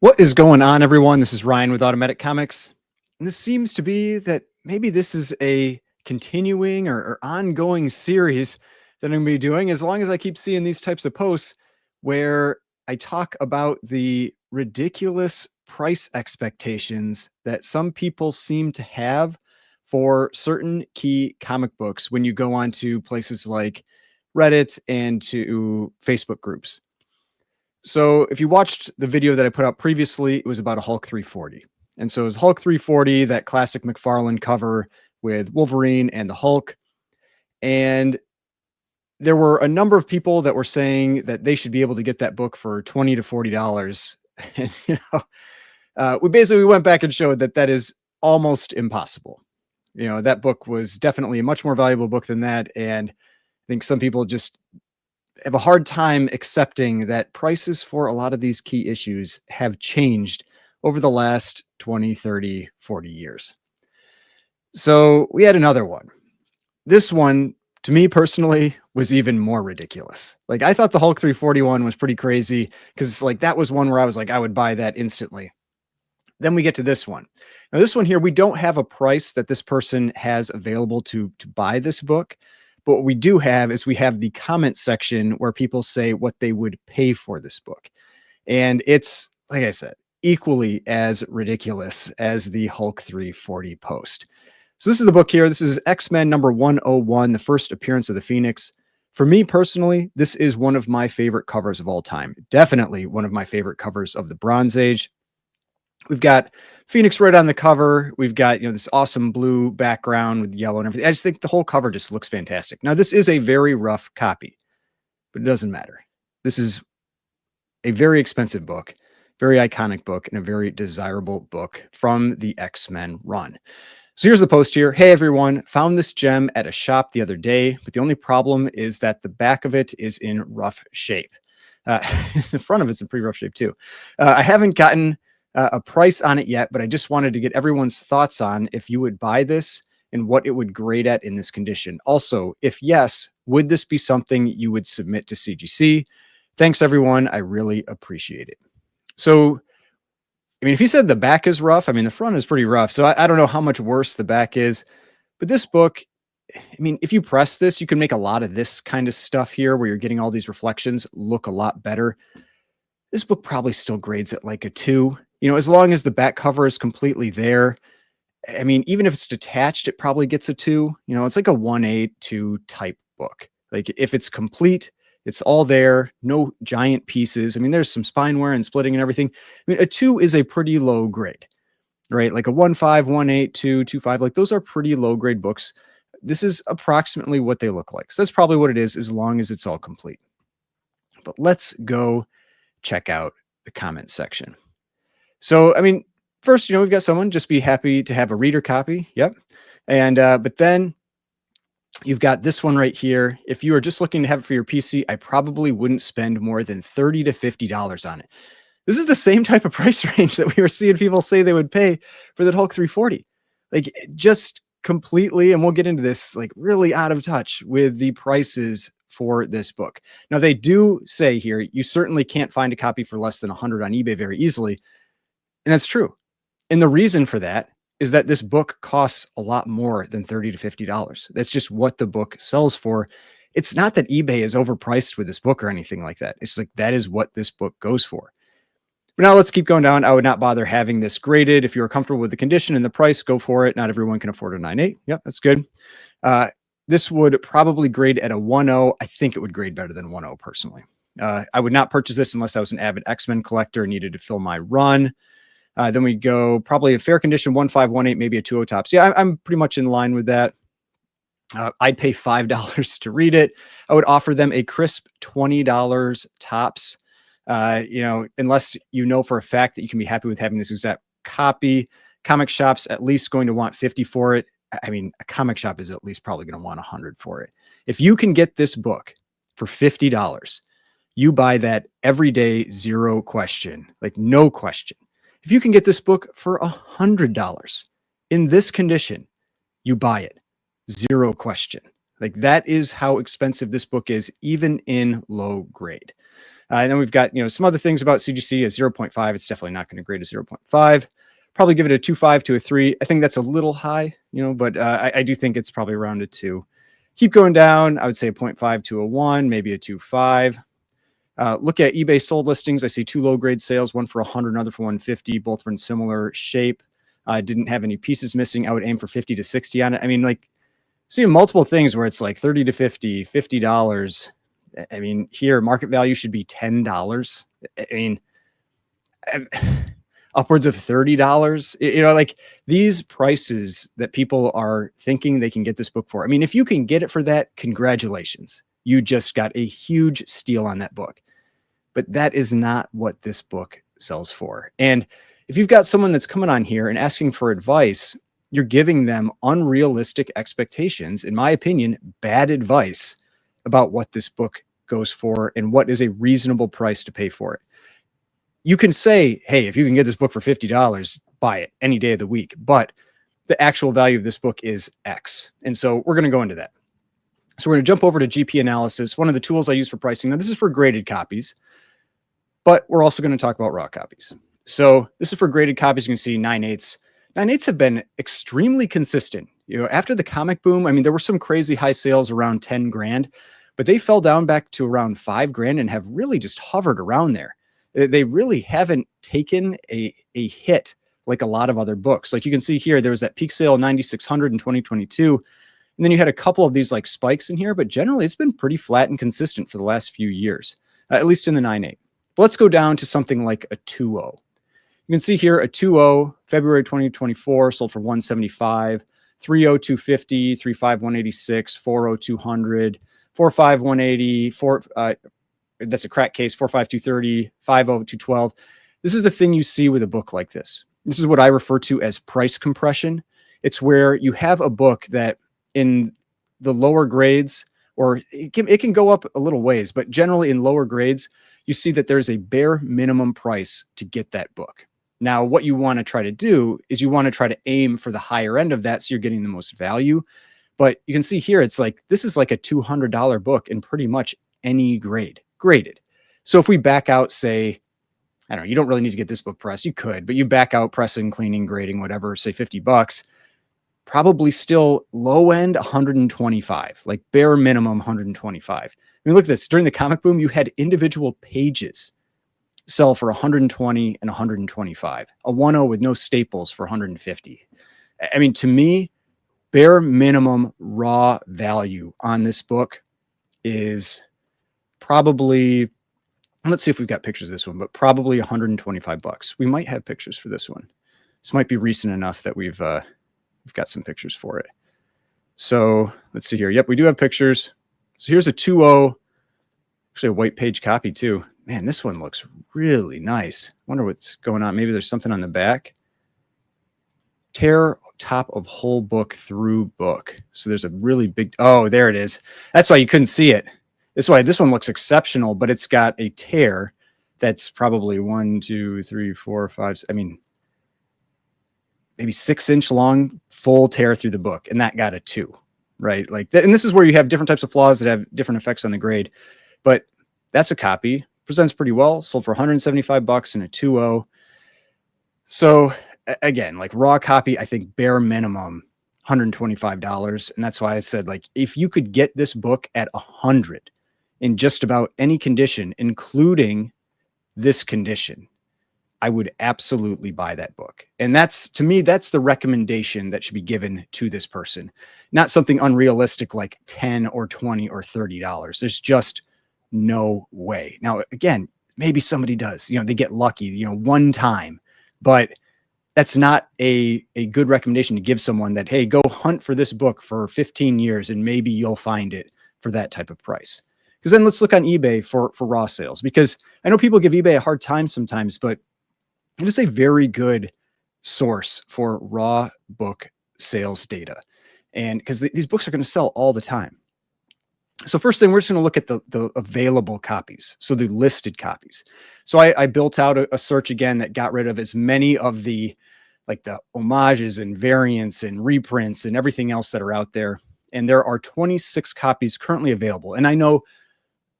What is going on, everyone? This is Ryan with Automatic Comics. And this seems to be that maybe this is a continuing or ongoing series that I'm going to be doing as long as I keep seeing these types of posts where I talk about the ridiculous price expectations that some people seem to have for certain key comic books when you go onto places like Reddit and to Facebook groups. So if you watched the video that I put out previously, it was about a Hulk 340. And so it was Hulk 340, that classic McFarlane cover with Wolverine and the Hulk. And there were a number of people that were saying that they should be able to get that book for $20 to $40. And, we went back and showed that that is almost impossible. That book was definitely a much more valuable book than that. And I think some people just have a hard time accepting that prices for a lot of these key issues have changed over the last 20, 30, 40 years. So we had another one. This one, to me personally, was even more ridiculous. Like, I thought the Hulk 341 was pretty crazy because like that was one where I was like, I would buy that instantly. Then we get to this one. Now, this one here, we don't have a price that this person has available to buy this book. But what we do have is we have the comment section where people say what they would pay for this book. And it's, like I said, equally as ridiculous as the Hulk 340 post. So this is the book here. This is X-Men number 101, the first appearance of the Phoenix. For me personally, this is one of my favorite covers of all time. Definitely one of my favorite covers of the Bronze Age. We've got Phoenix right on the cover. We've got, this awesome blue background with yellow and everything. I just think the whole cover just looks fantastic. Now, this is a very rough copy, but it doesn't matter. This is a very expensive book, very iconic book, and a very desirable book from the X-Men run. So here's the post here. Hey, everyone. Found this gem at a shop the other day, but the only problem is that the back of it is in rough shape. The front of it's in pretty rough shape, too. I haven't gotten a price on it yet, but I just wanted to get everyone's thoughts on if you would buy this and what it would grade at in this condition. Also, if yes, would this be something you would submit to CGC? Thanks, everyone. I really appreciate it. So, if you said the back is rough, the front is pretty rough. So I don't know how much worse the back is, but this book, if you press this, you can make a lot of this kind of stuff here where you're getting all these reflections look a lot better. This book probably still grades at like a 2. As long as the back cover is completely there. Even if it's detached, it probably gets a 2. It's like a 1A 2 type book. Like if it's complete, it's all there, no giant pieces. There's some spine wear and splitting and everything. A 2 is a pretty low grade, right? Like a 1.5, 1.8, 2, 2.5, like those are pretty low grade books. This is approximately what they look like. So that's probably what it is as long as it's all complete. But let's go check out the comment section. So, first, we've got someone just be happy to have a reader copy. Yep. And, but then you've got this one right here. If you are just looking to have it for your PC, I probably wouldn't spend more than $30 to $50 on it. This is the same type of price range that we were seeing people say they would pay for that Hulk 340. Like just completely, and we'll get into this, like really out of touch with the prices for this book. Now, they do say here, you certainly can't find a copy for less than 100 on eBay very easily. And that's true. And the reason for that is that this book costs a lot more than $30 to $50. That's just what the book sells for. It's not that eBay is overpriced with this book or anything like that. It's like that is what this book goes for. But now let's keep going down. I would not bother having this graded. If you're comfortable with the condition and the price, go for it. Not everyone can afford a 9.8. Yep, that's good. This would probably grade at a 1.0. I think it would grade better than 1.0 personally. I would not purchase this unless I was an avid X-Men collector and needed to fill my run. Then we go probably a fair condition, 1.5, 1.8, maybe a 2.0 tops. Yeah, I'm pretty much in line with that. I'd pay $5 to read it. I would offer them a crisp $20 tops. Unless you know for a fact that you can be happy with having this exact copy. Comic shop's at least going to want 50 for it. A comic shop is at least probably going to want 100 for it. If you can get this book for $50, you buy that every day, zero question, like no question. If you can get this book for $100 in this condition, you buy it. Zero question. Like that is how expensive this book is, even in low grade. And then we've got, some other things about CGC as 0.5. It's definitely not going to grade a 0.5. Probably give it a 2.5 to a 3. I think that's a little high, but I do think it's probably around a 2. Keep going down. I would say a 0.5 to a 1, maybe a 2.5. Look at eBay sold listings. I see 2 low grade sales, one for 100, another for 150. Both were in similar shape. Didn't have any pieces missing. I would aim for 50 to 60 on it. I mean, like, seeing multiple things where it's like 30 to 50, $50. I mean, here market value should be $10. I mean, upwards of $30. Like these prices that people are thinking they can get this book for. I mean, if you can get it for that, congratulations. You just got a huge steal on that book. But that is not what this book sells for. And if you've got someone that's coming on here and asking for advice, you're giving them unrealistic expectations, in my opinion, bad advice about what this book goes for and what is a reasonable price to pay for it. You can say, hey, if you can get this book for $50, buy it any day of the week. But the actual value of this book is X. And so we're going to go into that. So we're going to jump over to GP analysis, one of the tools I use for pricing. Now, this is for graded copies, but we're also going to talk about raw copies. So this is for graded copies. You can see 9/8. 9/8 have been extremely consistent. After the comic boom, I mean, there were some crazy high sales around 10 grand, but they fell down back to around 5 grand and have really just hovered around there. They really haven't taken a hit like a lot of other books. Like you can see here, there was that peak sale 9,600 in 2022. And then you had a couple of these like spikes in here, but generally it's been pretty flat and consistent for the last few years, at least in the 9/8. But let's go down to something like a 2.0. You can see here a 2.0, February 2024, sold for 175, 3.0, 250, 3.5, 186, 4.0, 200, 4.5, 180, that's a crack case, 4.5, 230, 5.0, 212. This is the thing you see with a book like this. This is what I refer to as price compression. It's where you have a book that in the lower grades, or it can go up a little ways, but generally in lower grades, you see that there's a bare minimum price to get that book. Now, what you want to try to do is you want to try to aim for the higher end of that so you're getting the most value. But you can see here, it's like, this is like a $200 book in pretty much any grade, graded. So if we back out, say, I don't know, you don't really need to get this book pressed. You could, but you back out pressing, cleaning, grading, whatever, say $50, probably still low end 125, like bare minimum 125. I mean, look at this. During the comic boom, you had individual pages sell for 120 and 125. A 1.0 with no staples for 150. I mean, to me, bare minimum raw value on this book is probably, let's see if we've got pictures of this one, but probably $125. We might have pictures for this one. This might be recent enough that we've got some pictures for it. So let's see here. Yep, we do have pictures. So here's a 2.0, actually a white page copy too. Man, this one looks really nice. Wonder what's going on. Maybe there's something on the back. Tear top of whole book through book. So there's a really big, oh, there it is. That's why you couldn't see it. That's why this one looks exceptional, but it's got a tear that's probably 1, 2, 3, 4, 5. I mean, maybe 6-inch long, full tear through the book. And that got a 2, right? Like that. And this is where you have different types of flaws that have different effects on the grade, but that's a copy. Presents pretty well, sold for $175 in a 2.0. So again, like raw copy, I think bare minimum $125. And that's why I said, like, if you could get this book at 100 in just about any condition, including this condition, I would absolutely buy that book. And that's, to me, that's the recommendation that should be given to this person, not something unrealistic like 10 or 20 or $30. There's just no way. Now, again, maybe somebody does, they get lucky, one time, but that's not a good recommendation to give someone that, hey, go hunt for this book for 15 years and maybe you'll find it for that type of price. Because then let's look on eBay for raw sales, because I know people give eBay a hard time sometimes, but it is a very good source for raw book sales data. And because these books are going to sell all the time. So first thing, we're just going to look at the available copies. So the listed copies. So I built out a search again that got rid of as many of the, like the homages and variants and reprints and everything else that are out there. And there are 26 copies currently available. And I know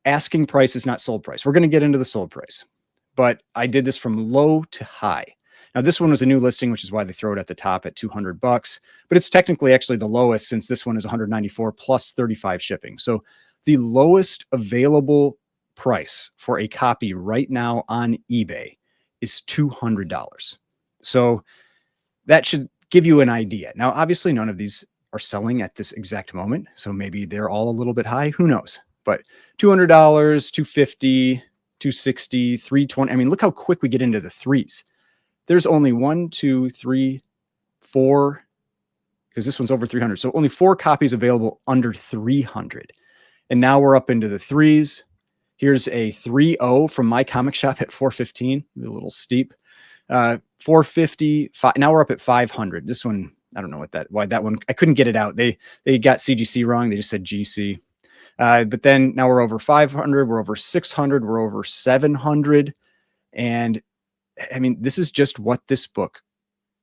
asking price is not sold price. We're going to get into the sold price, but I did this from low to high. Now this one was a new listing, which is why they throw it at the top at $200, but it's technically actually the lowest since this one is 194 plus 35 shipping. So the lowest available price for a copy right now on eBay is $200. So that should give you an idea. Now, obviously none of these are selling at this exact moment. So maybe they're all a little bit high, who knows, but $200, $250, $260, $320. I mean, look how quick we get into the threes. There's only 1, 2, 3, 4, because this one's over 300. So only 4 copies available under 300. And now we're up into the threes. Here's a 3.0 from my comic shop at 415, a little steep. 450. Now we're up at 500. This one, I don't know why that one, I couldn't get it out. They got CGC wrong. They just said GC. But then now we're over 500. We're over 600. We're over 700. And I mean, this is just what this book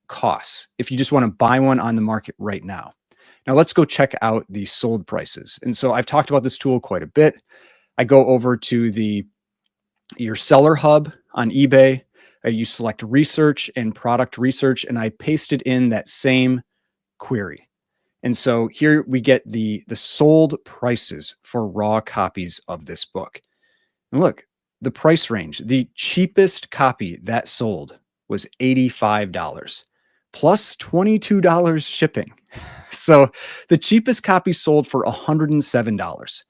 costs if you just want to buy one on the market right now. Now let's go check out the sold prices. And so I've talked about this tool quite a bit. I go over to your seller hub on eBay. You select research and product research, and I pasted in that same query. And so here we get the sold prices for raw copies of this book. And look, the price range, the cheapest copy that sold was $85 plus $22 shipping. So the cheapest copy sold for $107.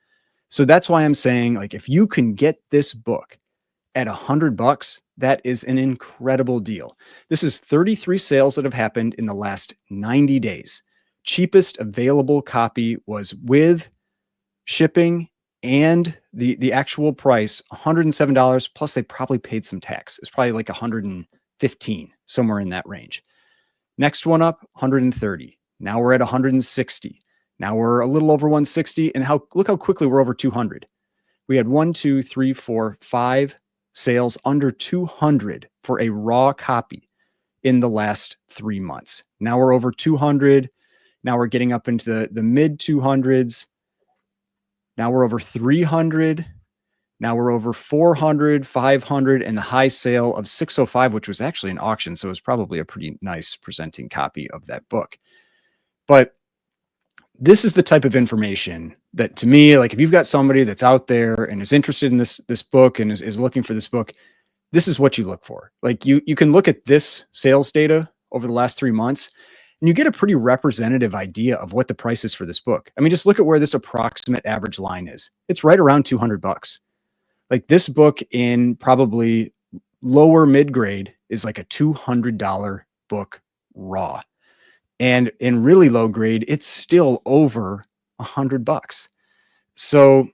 So that's why I'm saying, like, if you can get this book at $100, that is an incredible deal. This is 33 sales that have happened in the last 90 days. Cheapest available copy was with shipping and the actual price, $107, plus they probably paid some tax. It's probably like 115, somewhere in that range. Next one up, 130. Now we're at 160. Now we're a little over 160. And look how quickly we're over 200. We had 1, 2, 3, 4, 5 sales under 200 for a raw copy in the last 3 months. Now we're over 200. Now we're getting up into the mid 200s. Now we're over 300. Now we're over 400, 500, and the high sale of 605, which was actually an auction. So it was probably a pretty nice presenting copy of that book. But this is the type of information that, to me, like, if you've got somebody that's out there and is interested in this book and is looking for this book, this is what you look for. Like, you can look at this sales data over the last 3 months and you get a pretty representative idea of what the price is for this book. I mean, just look at where this approximate average line is. It's right around $200. Like, this book in probably lower mid-grade is like a $200 book raw. And in really low grade, it's still over $100. So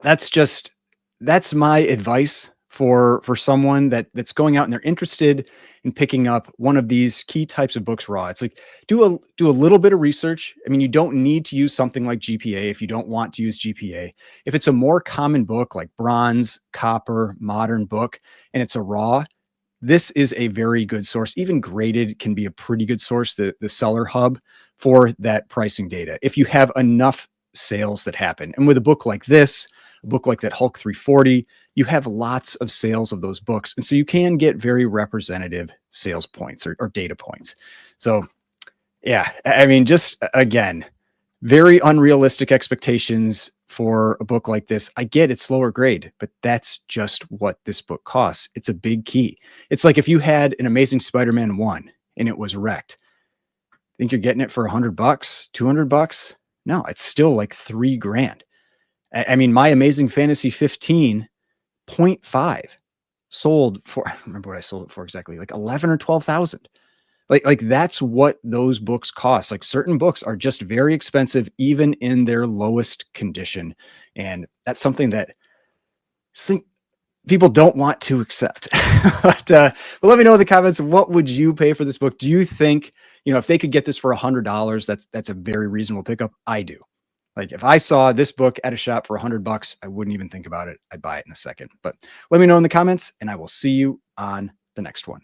that's my advice for someone that's going out and they're interested in picking up one of these key types of books raw. It's like, do a little bit of research. I mean, you don't need to use something like GPA if you don't want to use GPA. If it's a more common book like bronze, copper, modern book, and it's a raw, this is a very good source. Even graded can be a pretty good source, the seller hub, for that pricing data, if you have enough sales that happen. And with a book like this, a book like that Hulk 340, you have lots of sales of those books. And so you can get very representative sales points or data points. So yeah, I mean, just again, very unrealistic expectations for a book like this. I get it's lower grade, but that's just what this book costs. It's a big key. It's like if you had an Amazing Spider-Man 1 and it was wrecked, think you're getting it for $100, $200? No, it's still like $3,000. I mean, my Amazing Fantasy 15.5 sold for, I don't remember what I sold it for exactly, like 11 or 12,000. Like that's what those books cost. Like, certain books are just very expensive, even in their lowest condition. And that's something that I think people don't want to accept. but let me know in the comments, what would you pay for this book? Do you think, if they could get this for $100, that's a very reasonable pickup? I do. Like, if I saw this book at a shop for $100, I wouldn't even think about it. I'd buy it in a second. But let me know in the comments, and I will see you on the next one.